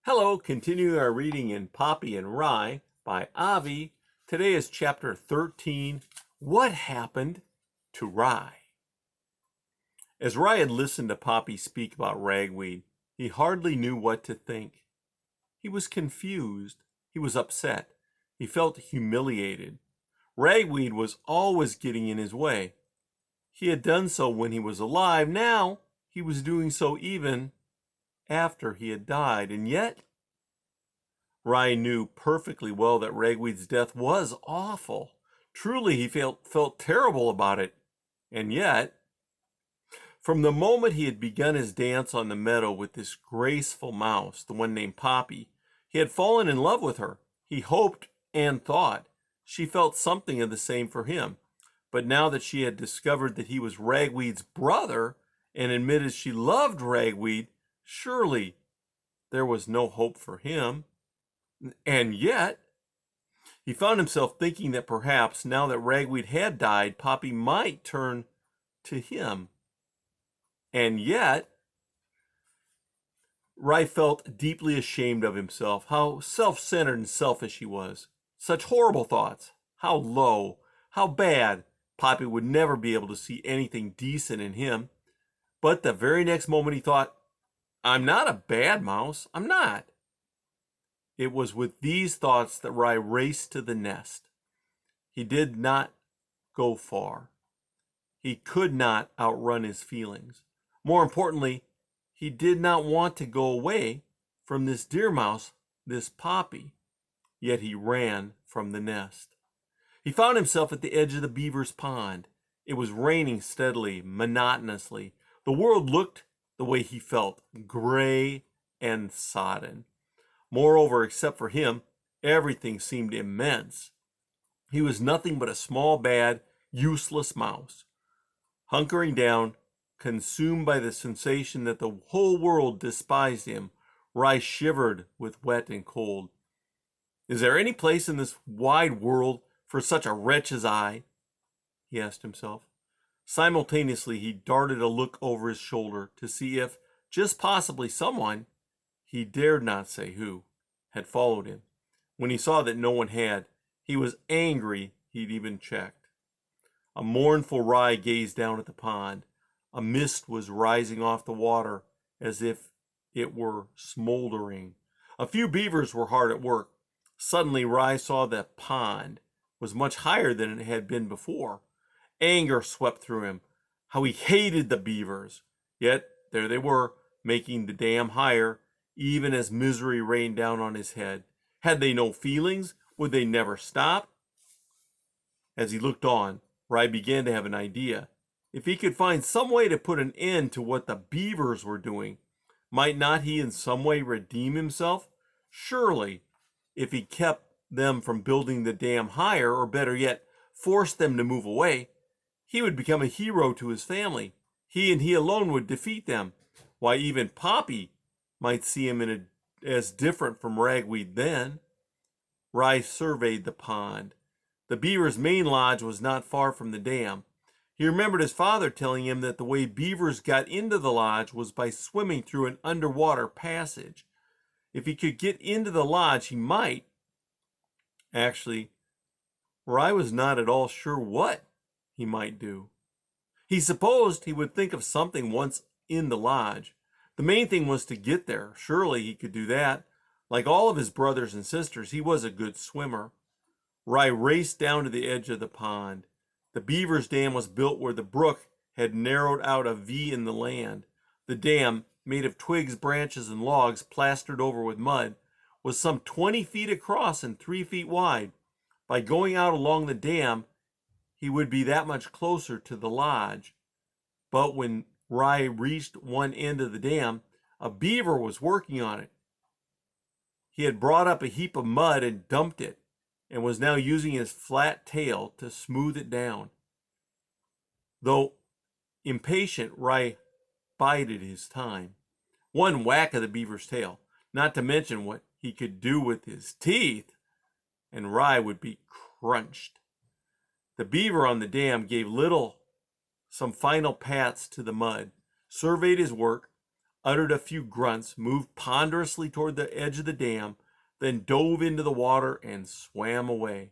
Hello, continuing our reading in Poppy and Rye by Avi. Today is chapter 13, What Happened to Rye? As Rye had listened to Poppy speak about ragweed, he hardly knew what to think. He was confused. He was upset. He felt humiliated. Ragweed was always getting in his way. He had done so when he was alive. Now he was doing so even after he had died. And yet, Rye knew perfectly well that Ragweed's death was awful. Truly, he felt terrible about it. And yet, from the moment he had begun his dance on the meadow with this graceful mouse, the one named Poppy, he had fallen in love with her. He hoped and thought she felt something of the same for him. But now that she had discovered that he was Ragweed's brother and admitted she loved Ragweed, surely there was no hope for him. And yet, he found himself thinking that perhaps now that Ragweed had died, Poppy might turn to him. And yet, Rye felt deeply ashamed of himself, how self-centered and selfish he was. Such horrible thoughts. How low, how bad. Poppy would never be able to see anything decent in him. But the very next moment he thought, I'm not a bad mouse. I'm not. It was with these thoughts that Rye raced to the nest. He did not go far. He could not outrun his feelings. More importantly, he did not want to go away from this deer mouse, this Poppy. Yet he ran from the nest. He found himself at the edge of the beaver's pond. It was raining steadily, monotonously. The world looked the way he felt, gray and sodden. Moreover, except for him, everything seemed immense. He was nothing but a small, bad, useless mouse. Hunkering down, consumed by the sensation that the whole world despised him, Rye shivered with wet and cold. Is there any place in this wide world for such a wretch as I? He asked himself. Simultaneously, he darted a look over his shoulder to see if, just possibly, someone, he dared not say who, had followed him. When he saw that no one had, he was angry he'd even checked. A mournful Rye gazed down at the pond. A mist was rising off the water as if it were smoldering. A few beavers were hard at work. Suddenly, Rye saw that pond was much higher than it had been before. Anger swept through him. How he hated the beavers. Yet, there they were, making the dam higher, even as misery rained down on his head. Had they no feelings? Would they never stop? As he looked on, Rye began to have an idea. If he could find some way to put an end to what the beavers were doing, might not he in some way redeem himself? Surely, if he kept them from building the dam higher, or better yet, forced them to move away, he would become a hero to his family. He and he alone would defeat them. Why, even Poppy might see him as different from Ragweed then. Rye surveyed the pond. The beaver's main lodge was not far from the dam. He remembered his father telling him that the way beavers got into the lodge was by swimming through an underwater passage. If he could get into the lodge, he might. Actually, Rye was not at all sure what he might do. He supposed he would think of something once in the lodge. The main thing was to get there. Surely he could do that. Like all of his brothers and sisters, he was a good swimmer. Rye raced down to the edge of the pond. The beaver's dam was built where the brook had narrowed out a V in the land. The dam, made of twigs, branches, and logs plastered over with mud, was some 20 feet across and 3 feet wide. By going out along the dam, he would be that much closer to the lodge. But when Rye reached one end of the dam, a beaver was working on it. He had brought up a heap of mud and dumped it, and was now using his flat tail to smooth it down. Though impatient, Rye bided his time. One whack of the beaver's tail, not to mention what he could do with his teeth, and Rye would be crunched. The beaver on the dam gave some final pats to the mud, surveyed his work, uttered a few grunts, moved ponderously toward the edge of the dam, then dove into the water and swam away.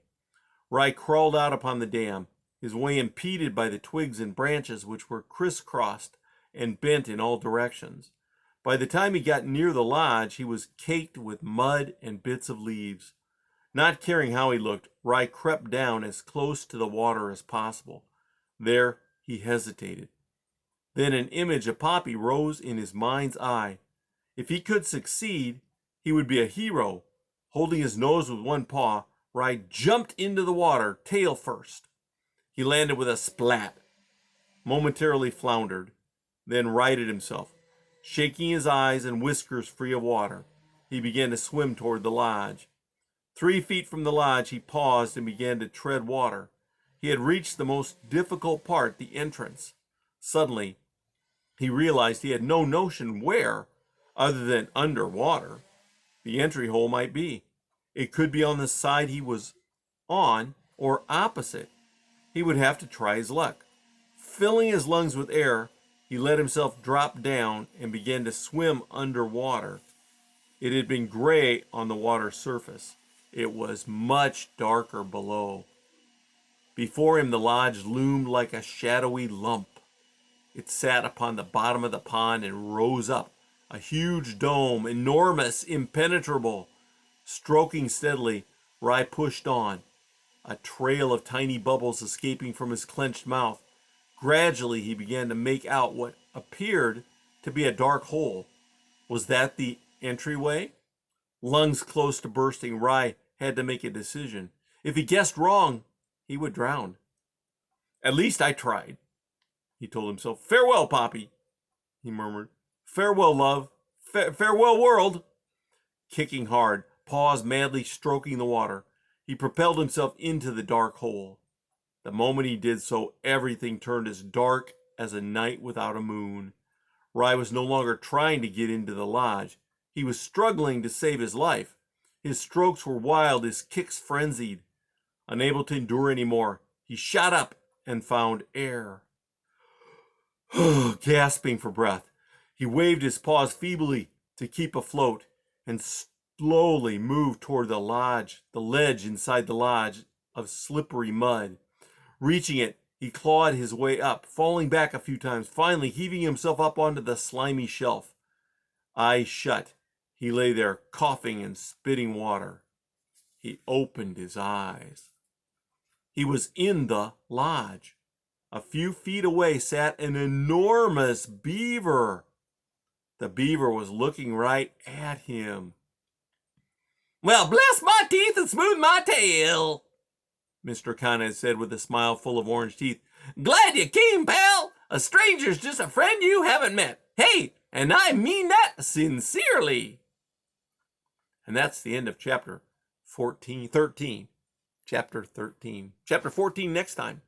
Rye crawled out upon the dam, his way impeded by the twigs and branches which were crisscrossed and bent in all directions. By the time he got near the lodge, he was caked with mud and bits of leaves. Not caring how he looked, Rye crept down as close to the water as possible. There he hesitated. Then an image of Poppy rose in his mind's eye. If he could succeed, he would be a hero. Holding his nose with one paw, Rye jumped into the water, tail first. He landed with a splat, momentarily floundered, then righted himself. Shaking his eyes and whiskers free of water, he began to swim toward the lodge. 3 feet from the lodge, he paused and began to tread water. He had reached the most difficult part, the entrance. Suddenly, he realized he had no notion where, other than under water, the entry hole might be. It could be on the side he was on or opposite. He would have to try his luck. Filling his lungs with air, he let himself drop down and began to swim underwater. It had been gray on the water surface. It was much darker below. Before him, the lodge loomed like a shadowy lump. It sat upon the bottom of the pond and rose up, a huge dome, enormous, impenetrable. Stroking steadily, Rye pushed on, a trail of tiny bubbles escaping from his clenched mouth. Gradually, he began to make out what appeared to be a dark hole. Was that the entryway? Lungs close to bursting, Rye had to make a decision. If he guessed wrong, he would drown. At least I tried, he told himself. Farewell, Poppy, he murmured. Farewell, love. Farewell, world. Kicking hard, paws madly stroking the water, he propelled himself into the dark hole. The moment he did so, everything turned as dark as a night without a moon. Rye was no longer trying to get into the lodge. He was struggling to save his life. His strokes were wild, his kicks frenzied. Unable to endure any more, he shot up and found air. Gasping for breath, he waved his paws feebly to keep afloat and slowly moved toward the ledge inside the lodge of slippery mud. Reaching it, he clawed his way up, falling back a few times, finally heaving himself up onto the slimy shelf. Eyes shut, he lay there, coughing and spitting water. He opened his eyes. He was in the lodge. A few feet away sat an enormous beaver. The beaver was looking right at him. Well, bless my teeth and smooth my tail, Mr. Conrad said with a smile full of orange teeth. Glad you came, pal. A stranger's just a friend you haven't met. Hey, and I mean that sincerely. And that's the end of chapter 13. Chapter 13. Chapter 14 next time.